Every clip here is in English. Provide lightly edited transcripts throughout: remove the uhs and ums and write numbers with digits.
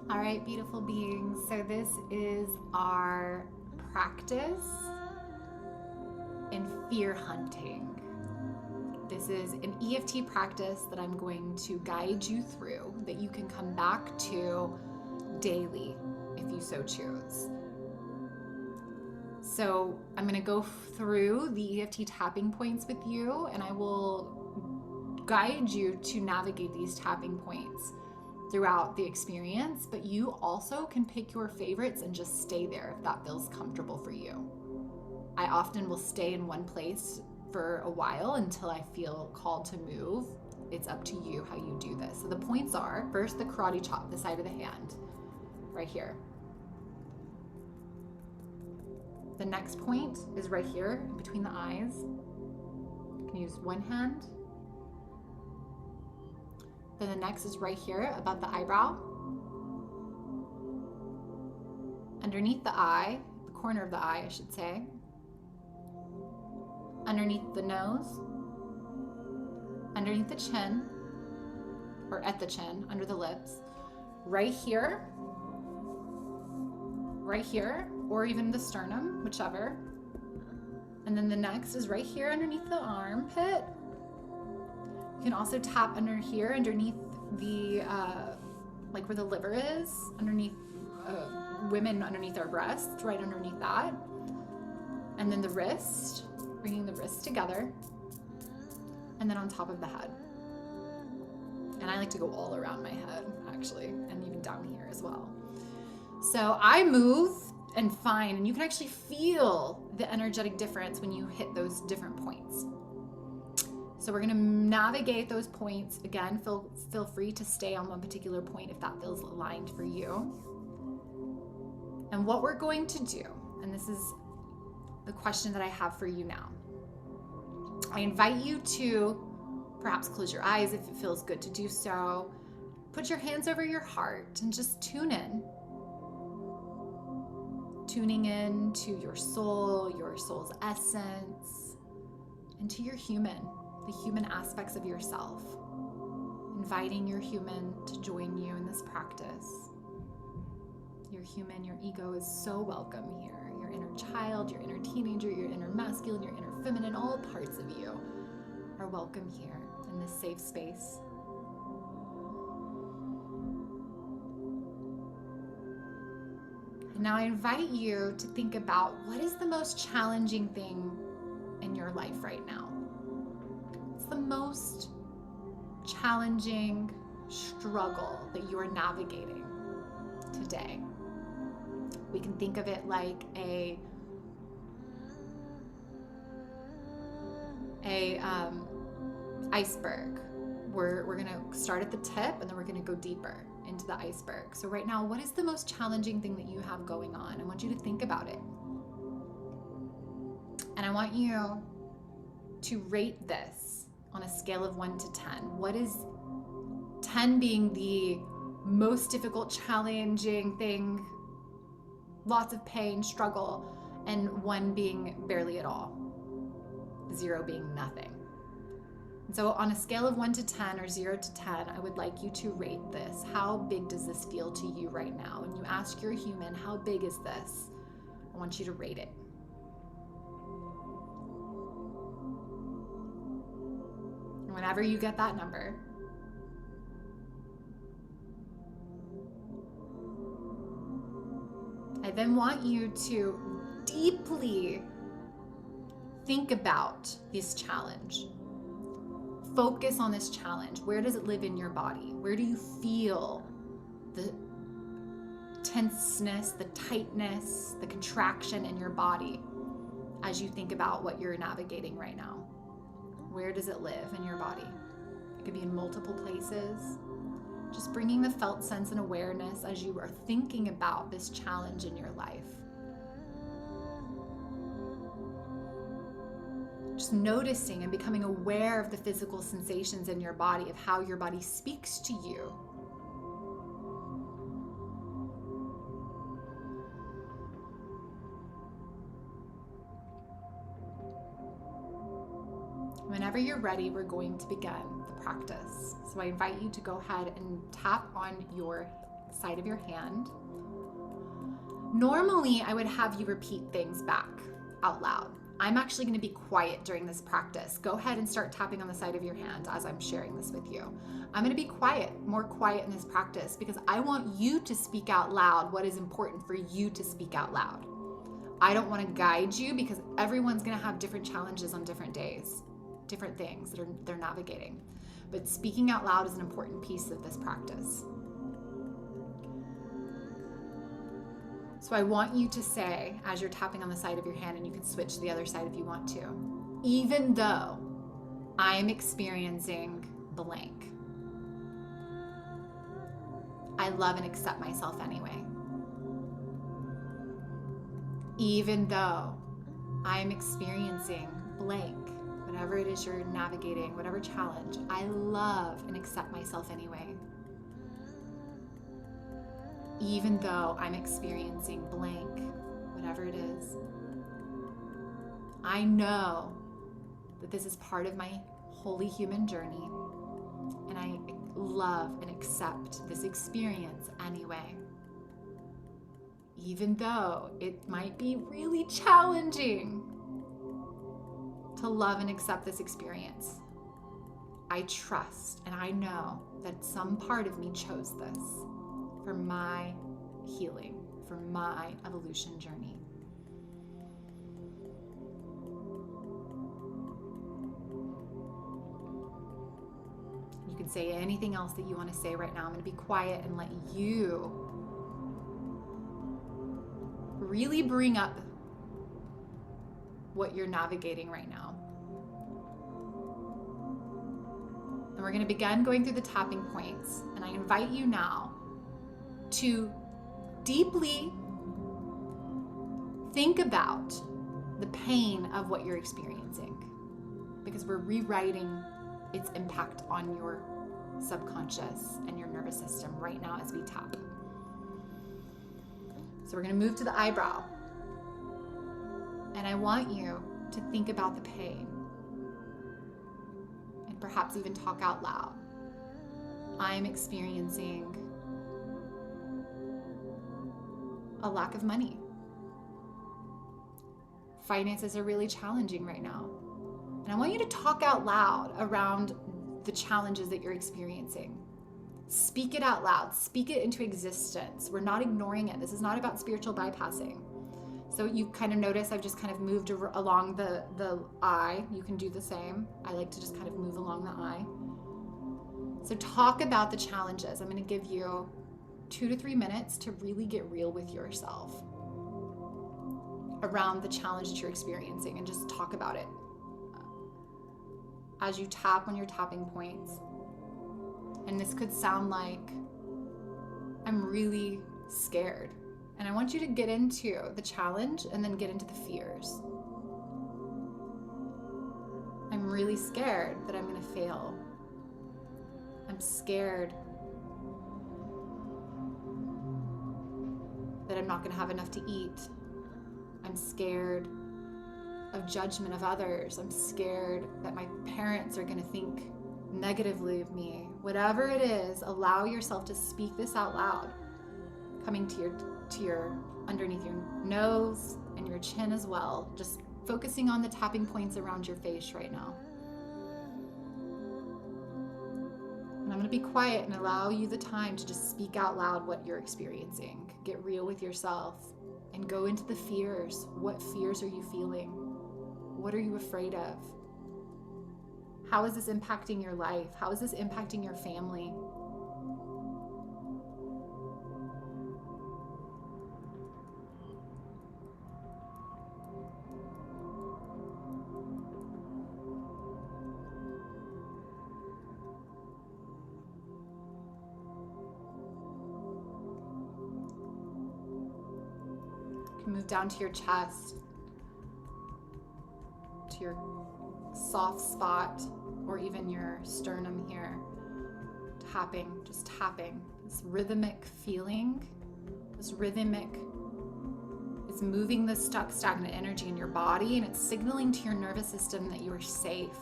All right, beautiful beings. So this is our practice in fear hunting. This is an EFT practice that I'm going to guide you through that you can come back to daily if you so choose. So I'm going to go through the EFT tapping points with you, and I will guide you to navigate these tapping points throughout the experience, but you also can pick your favorites and just stay there if that feels comfortable for you. I often will stay in one place for a while until I feel called to move. It's up to you how you do this. So the points are, first, the karate chop, the side of the hand, right here. The next point is right here in between the eyes. You can use one hand. Then the next is right here above the eyebrow. Underneath the eye, the corner of the eye, I should say. Underneath the nose. Underneath the chin, or at the chin, under the lips. Right here, or even the sternum, whichever. And then the next is right here underneath the armpit. You can also tap under here, underneath the, like where the liver is, underneath, women underneath our breasts, right underneath that. And then the wrist, bringing the wrists together. And then on top of the head. And I like to go all around my head, actually, and even down here as well. So I move and find, and you can actually feel the energetic difference when you hit those different points. So we're going to navigate those points. Again, feel free to stay on one particular point if that feels aligned for you. And what we're going to do, and this is the question that I have for you now. I invite you to perhaps close your eyes if it feels good to do so. Put your hands over your heart and just tune in. Tuning in to your soul's essence, and to your human. The human aspects of yourself, inviting your human to join you in this practice. Your human, your ego is so welcome here. Your inner child, your inner teenager, your inner masculine, your inner feminine, all parts of you are welcome here in this safe space. And now I invite you to think about, what is the most challenging thing in your life right now? The most challenging struggle that you are navigating today. We can think of it like a iceberg. We're going to start at the tip and then we're going to go deeper into the iceberg. So right now, what is the most challenging thing that you have going on? I want you to think about it. And I want you to rate this on a scale of 1 to 10. What is 10 being the most difficult, challenging thing, lots of pain, struggle, and 1 being barely at all, 0 being nothing. And so on a scale of 1 to 10 or 0 to 10, I would like you to rate this. How big does this feel to you right now? When you ask your human, how big is this? I want you to rate it. Whenever you get that number, I then want you to deeply think about this challenge. Focus on this challenge. Where does it live in your body? Where do you feel the tenseness, the tightness, the contraction in your body as you think about what you're navigating right now? Where does it live in your body? It could be in multiple places. Just bringing the felt sense and awareness as you are thinking about this challenge in your life. Just noticing and becoming aware of the physical sensations in your body, of how your body speaks to you. Whenever you're ready, we're going to begin the practice. So I invite you to go ahead and tap on your side of your hand. Normally, I would have you repeat things back out loud. I'm actually going to be quiet during this practice. Go ahead and start tapping on the side of your hand as I'm sharing this with you. I'm going to be quiet, more quiet in this practice, because I want you to speak out loud what is important for you to speak out loud. I don't want to guide you, because everyone's going to have different challenges on different days, different things that they're navigating. But speaking out loud is an important piece of this practice. So I want you to say, as you're tapping on the side of your hand, and you can switch to the other side if you want to, even though I'm experiencing blank, I love and accept myself anyway. Even though I'm experiencing blank, whatever it is you're navigating, whatever challenge, I love and accept myself anyway. Even though I'm experiencing blank, whatever it is, I know that this is part of my holy human journey, and I love and accept this experience anyway. Even though it might be really challenging to love and accept this experience, I trust and I know that some part of me chose this for my healing, for my evolution journey. You can say anything else that you want to say right now. I'm going to be quiet and let you really bring up what you're navigating right now. And we're going to begin going through the tapping points. And I invite you now to deeply think about the pain of what you're experiencing, because we're rewriting its impact on your subconscious and your nervous system right now as we tap. So we're going to move to the eyebrow, and I want you to think about the pain and perhaps even talk out loud. I'm experiencing a lack of money. Finances are really challenging right now. And I want you to talk out loud around the challenges that you're experiencing. Speak it out loud. Speak it into existence. We're not ignoring it. This is not about spiritual bypassing. So you kind of notice I've just kind of moved along the eye. You can do the same. I like to just kind of move along the eye. So talk about the challenges. I'm going to give you 2 to 3 minutes to really get real with yourself around the challenge that you're experiencing, and just talk about it as you tap on your tapping points. And this could sound like, I'm really scared. And I want you to get into the challenge and then get into the fears. I'm really scared that I'm going to fail. I'm scared that I'm not going to have enough to eat. I'm scared of judgment of others. I'm scared that my parents are going to think negatively of me. Whatever it is, allow yourself to speak this out loud, coming to your underneath your nose and your chin as well, just focusing on the tapping points around your face right now. And I'm going to be quiet and allow you the time to just speak out loud what you're experiencing. Get real with yourself and go into the fears. What fears are you feeling? What are you afraid of? How is this impacting your life? How is this impacting your family? You can move down to your chest, to your soft spot, or even your sternum here. Tapping, just tapping. This rhythmic feeling, this rhythmic, it's moving the stuck, stagnant energy in your body, and it's signaling to your nervous system that you are safe.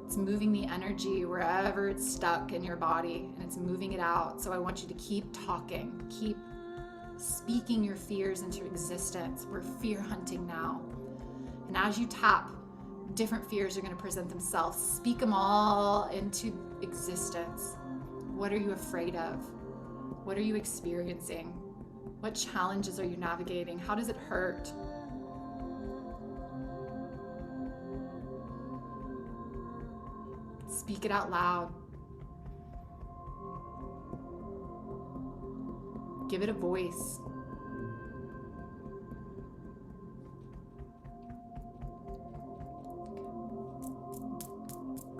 It's It's moving the energy wherever it's stuck in your body, and it's moving it out. So I want you to keep talking, keep speaking your fears into existence. We're fear hunting now. And as you tap, different fears are going to present themselves. Speak them all into existence. What are you afraid of? What are you experiencing? What challenges are you navigating? How does it hurt? Speak it out loud. Give it a voice.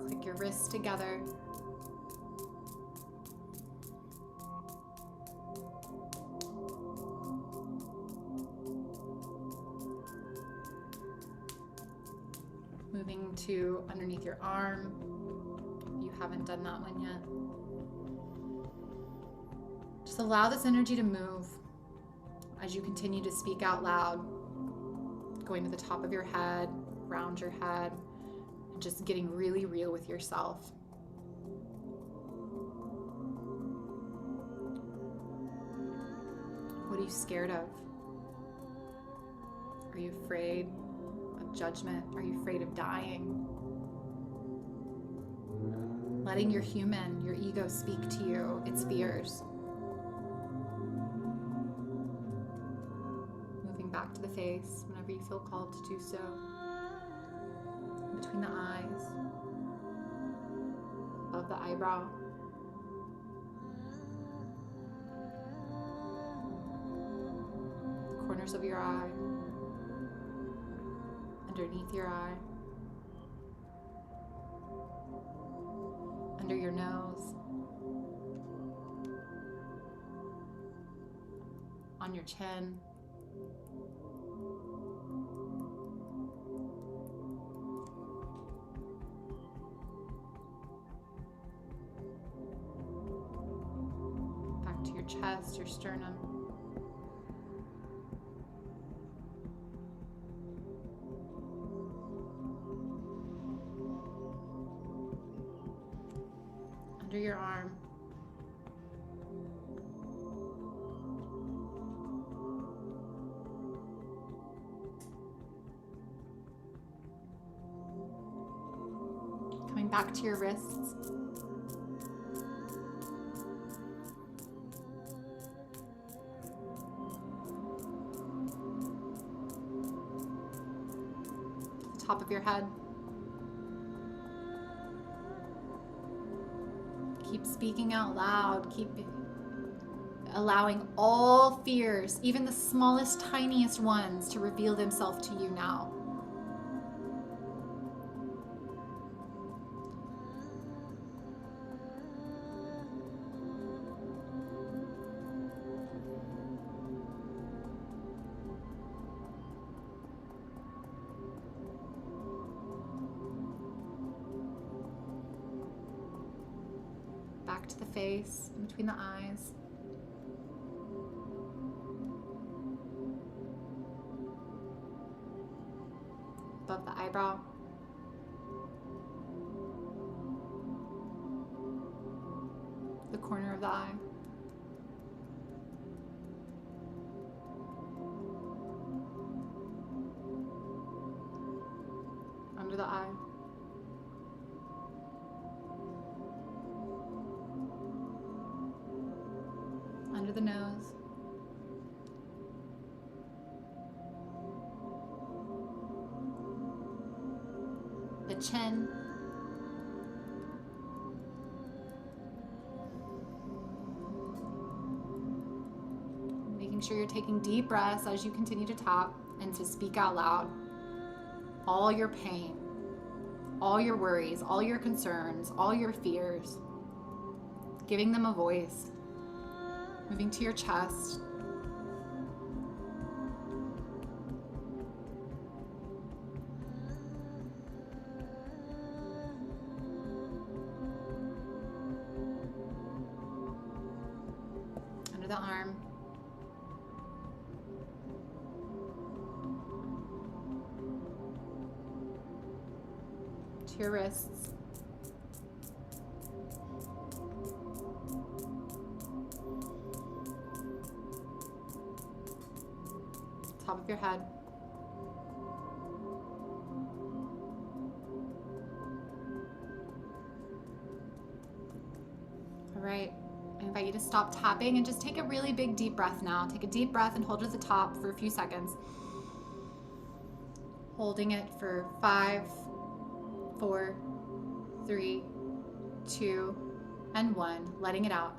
Click your wrists together. Moving to underneath your arm. You haven't done that one yet. Just allow this energy to move as you continue to speak out loud, going to the top of your head, around your head, and just getting really real with yourself. What are you scared of? Are you afraid of judgment? Are you afraid of dying? Letting your human, your ego speak to you, its fears. Moving back to the face whenever you feel called to do so. Between the eyes, above the eyebrow. The corners of your eye, underneath your eye. Under your nose, on your chin, back to your chest, your sternum. Under your arm. Coming back to your wrists. To the top of your head. Keep speaking out loud. Keep allowing all fears, even the smallest, tiniest ones, to reveal themselves to you now. Back to the face, in between the eyes. Above the eyebrow. The corner of the eye. Under the eye. Under the nose. The chin. Making sure you're taking deep breaths as you continue to tap and to speak out loud. All your pain, all your worries, all your concerns, all your fears. Giving them a voice. Moving to your chest. Under the arm. To your wrists. top of your head. All right. I invite you to stop tapping and just take a really big deep breath now. Take a deep breath and hold it at the top for a few seconds. Holding it for 5, 4, 3, 2, and 1. Letting it out.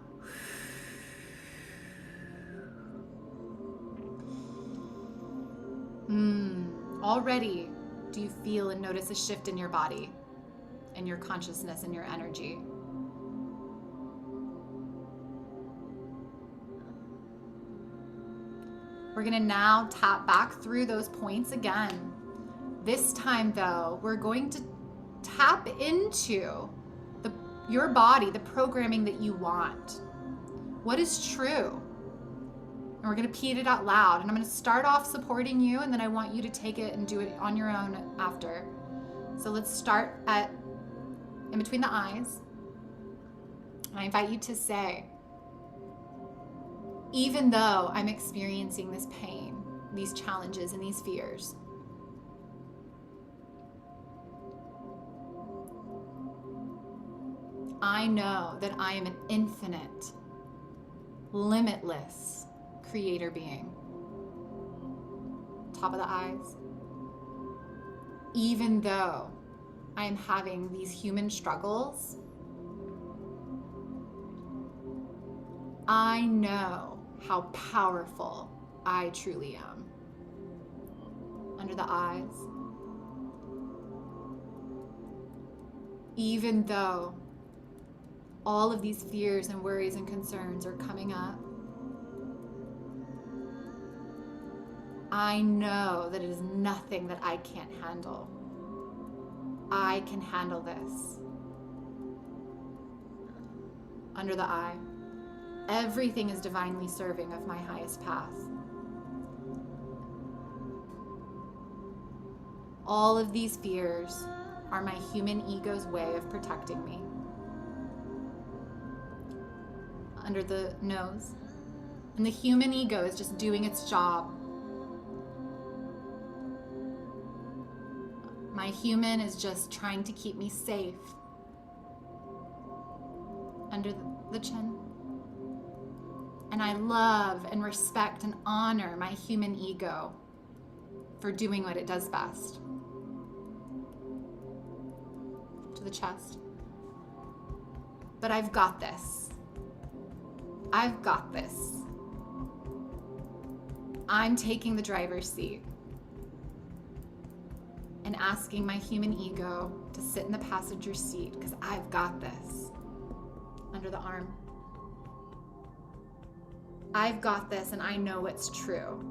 Already, do you feel and notice a shift in your body, in your consciousness, and your energy? We're gonna now tap back through those points again. This time though, we're going to tap into your body, the programming that you want. What is true? And we're gonna repeat it out loud. And I'm gonna start off supporting you, and then I want you to take it and do it on your own after. So let's start in between the eyes. And I invite you to say, even though I'm experiencing this pain, these challenges, and these fears, I know that I am an infinite, limitless creator being. Top of the eyes. Even though I am having these human struggles, I know how powerful I truly am. Under the eyes. Even though all of these fears and worries and concerns are coming up, I know that it is nothing that I can't handle. I can handle this. Under the eye. Everything is divinely serving of my highest path. All of these fears are my human ego's way of protecting me. Under the nose. And the human ego is just doing its job. My human is just trying to keep me safe. Under the chin. And I love and respect and honor my human ego for doing what it does best. To the chest. But I've got this. I've got this. I'm taking the driver's seat and asking my human ego to sit in the passenger seat because I've got this. Under the arm. I've got this, and I know what's true.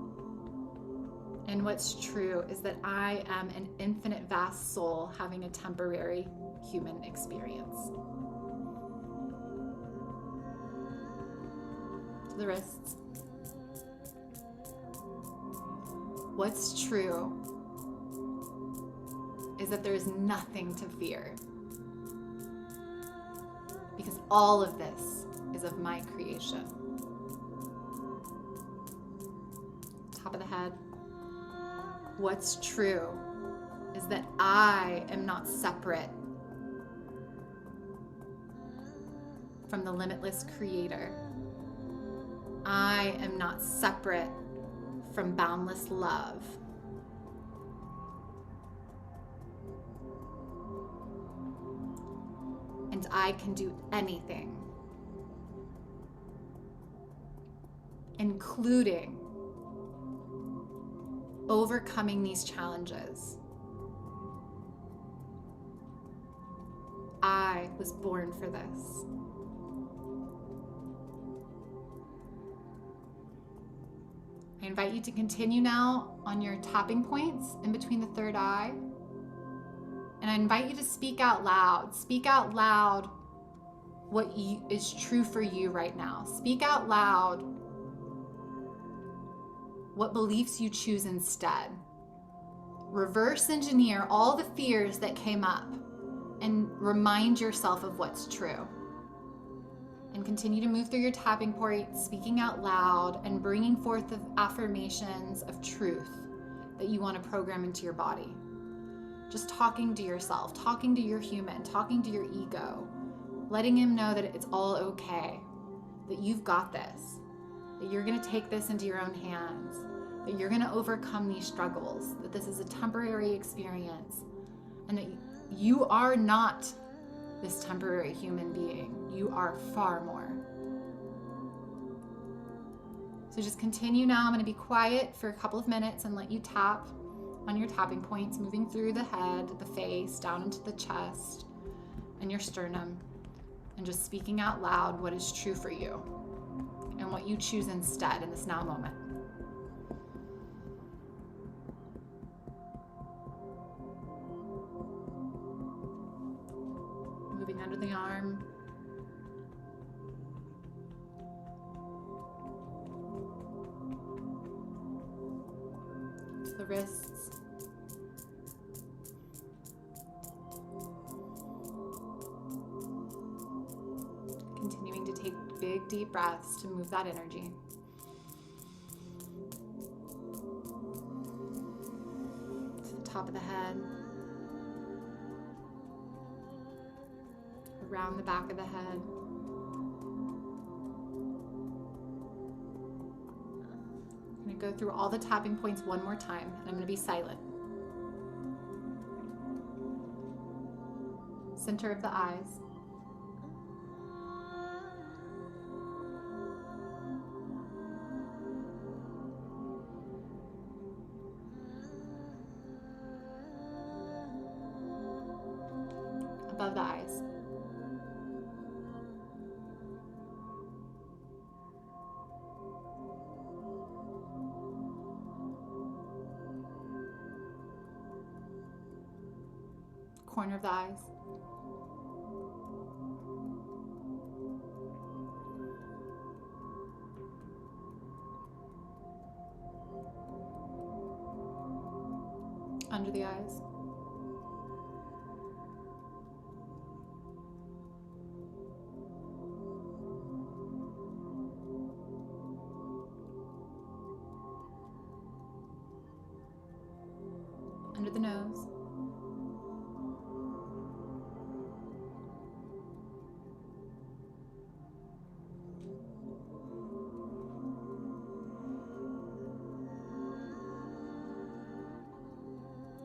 And what's true is that I am an infinite vast soul having a temporary human experience. To the wrists. What's true is that there is nothing to fear. Because all of this is of my creation. Top of the head. What's true is that I am not separate from the limitless creator. I am not separate from boundless love. And I can do anything, including overcoming these challenges. I was born for this. I invite you to continue now on your tapping points in between the third eye. And I invite you to speak out loud. Speak out loud what is true for you right now. Speak out loud what beliefs you choose instead. Reverse engineer all the fears that came up and remind yourself of what's true. And continue to move through your tapping points, speaking out loud and bringing forth the affirmations of truth that you want to program into your body. Just talking to yourself, talking to your human, talking to your ego, letting him know that it's all okay, that you've got this, that you're going to take this into your own hands, that you're going to overcome these struggles, that this is a temporary experience, and that you are not this temporary human being. You are far more. So just continue now. I'm going to be quiet for a couple of minutes and let you tap on your tapping points, moving through the head, the face, down into the chest and your sternum, and just speaking out loud what is true for you and what you choose instead in this now moment. Moving under the arm, to the wrists, continuing to take big deep breaths to move that energy. To the top of the head, around the back of the head, I'm going to go through all the tapping points one more time, and I'm going to be silent. Center of the eyes, above the eyes, corner of the eyes, under the eyes, under the nose,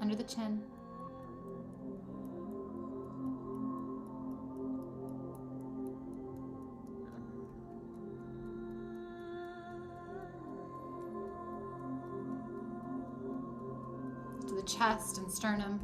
under the chin, to the chest and sternum,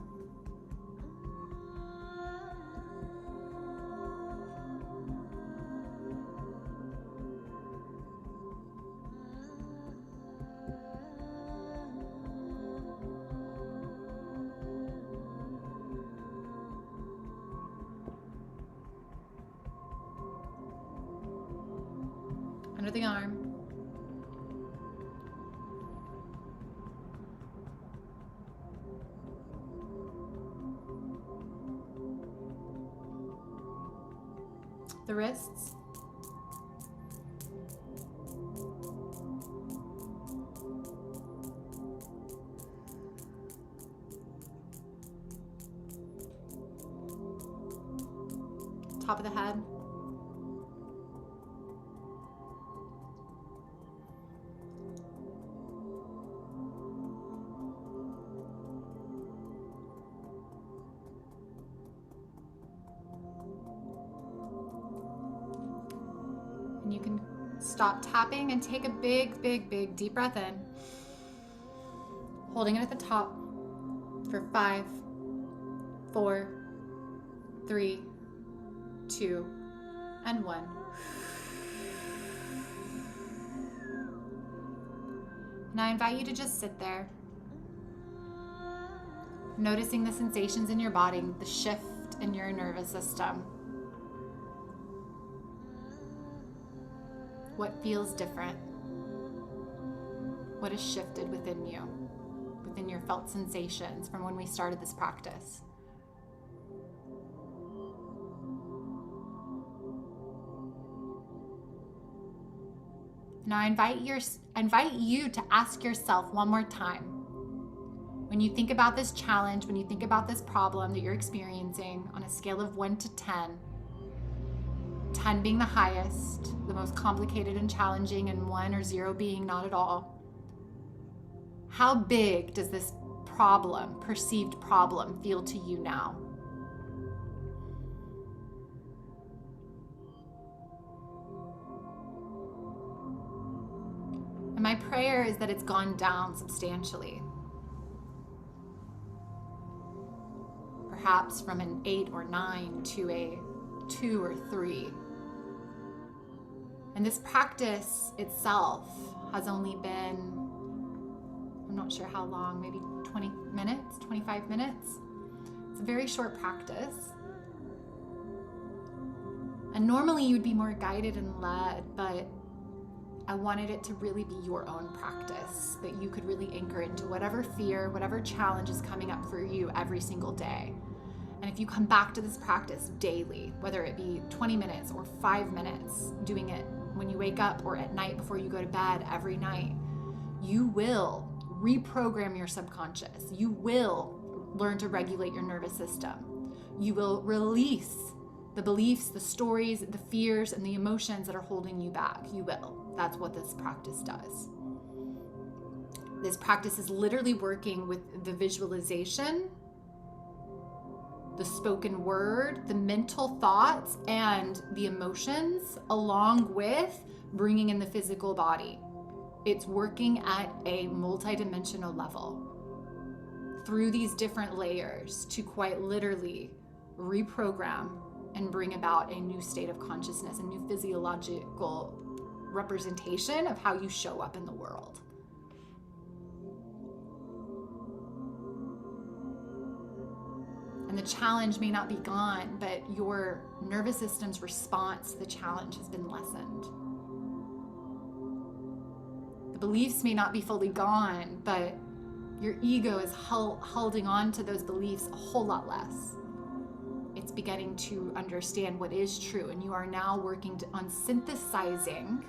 under the arm, the wrists, top of the head, and you can stop tapping and take a big, big, big deep breath in, holding it at the top for 5, 4, 3, 2, and 1. And I invite you to just sit there, noticing the sensations in your body, the shift in your nervous system. What feels different? What has shifted within you, within your felt sensations from when we started this practice? Now I invite you to ask yourself one more time. When you think about this challenge, when you think about this problem that you're experiencing on a scale of 1 to 10, 10 being the highest, the most complicated and challenging, and 1 or 0 being not at all, how big does this problem, perceived problem, feel to you now? And my prayer is that it's gone down substantially. Perhaps from an 8 or 9 to a 2 or 3. And this practice itself has only been, I'm not sure how long, maybe 20 minutes, 25 minutes. It's a very short practice. And normally you'd be more guided and led, but I wanted it to really be your own practice, that you could really anchor into whatever fear, whatever challenge is coming up for you every single day. And if you come back to this practice daily, whether it be 20 minutes or 5 minutes, doing it when you wake up or at night before you go to bed every night, you will reprogram your subconscious. You will learn to regulate your nervous system. You will release the beliefs, the stories, the fears, and the emotions that are holding you back. You will. That's what this practice does. This practice is literally working with the visualization, the spoken word, the mental thoughts, and the emotions, along with bringing in the physical body. It's working at a multidimensional level through these different layers to quite literally reprogram and bring about a new state of consciousness, a new physiological representation of how you show up in the world. And the challenge may not be gone, but your nervous system's response to the challenge has been lessened. The beliefs may not be fully gone, but your ego is holding on to those beliefs a whole lot less. It's beginning to understand what is true, and you are now working on synthesizing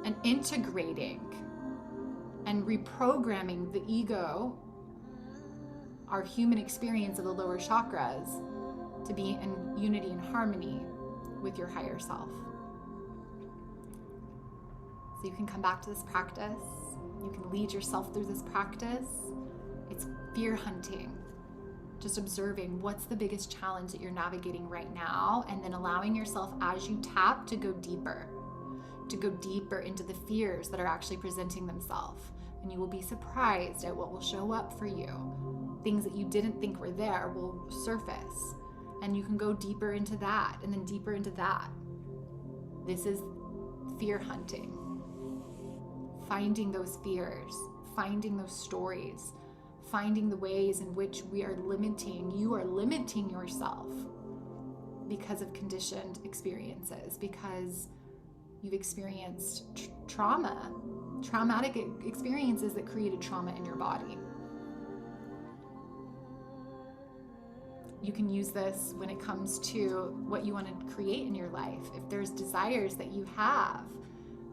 and integrating and reprogramming the ego, our human experience of the lower chakras, to be in unity and harmony with your higher self. So you can come back to this practice. You can lead yourself through this practice. It's fear hunting. Just observing what's the biggest challenge that you're navigating right now, and then allowing yourself as you tap to go deeper into the fears that are actually presenting themselves. And you will be surprised at what will show up for you. Things that you didn't think were there will surface, and you can go deeper into that, and then deeper into that. This is fear hunting. Finding those fears, finding those stories, finding the ways in which you are limiting yourself because of conditioned experiences, because you've experienced traumatic experiences that created trauma in your body. You can use this when it comes to what you want to create in your life. If there's desires that you have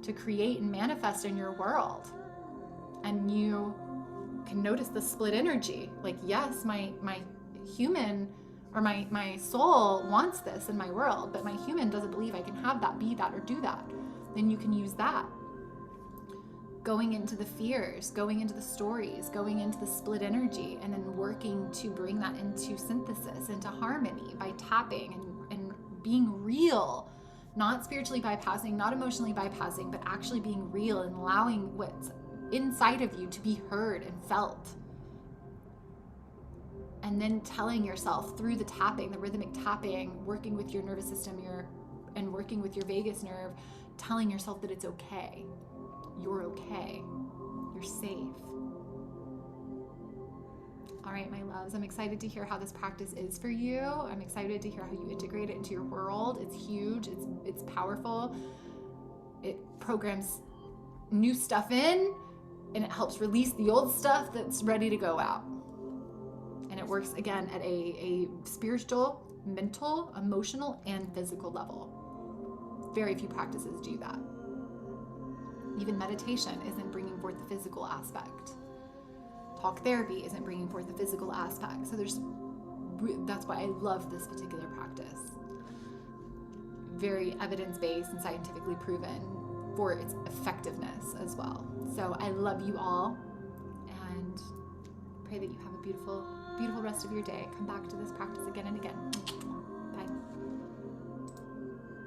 to create and manifest in your world, and you can notice the split energy, like, yes, my human or my soul wants this in my world, but my human doesn't believe I can have that, be that, or do that, then you can use that. Going into the fears, going into the stories, going into the split energy, and then working to bring that into synthesis, into harmony by tapping and being real, not spiritually bypassing, not emotionally bypassing, but actually being real and allowing what's inside of you to be heard and felt. And then telling yourself through the tapping, the rhythmic tapping, working with your nervous system, and working with your vagus nerve, telling yourself that it's okay. You're okay. You're safe. All right, my loves, I'm excited to hear how this practice is for you. I'm excited to hear how you integrate it into your world. It's huge. It's powerful. It programs new stuff in, and it helps release the old stuff that's ready to go out. And it works, again, at a spiritual, mental, emotional, and physical level. Very few practices do that. Even meditation isn't bringing forth the physical aspect. Talk therapy isn't bringing forth the physical aspect. So that's why I love this particular practice. Very evidence-based and scientifically proven for its effectiveness as well. So I love you all and pray that you have a beautiful, beautiful rest of your day. Come back to this practice again and again.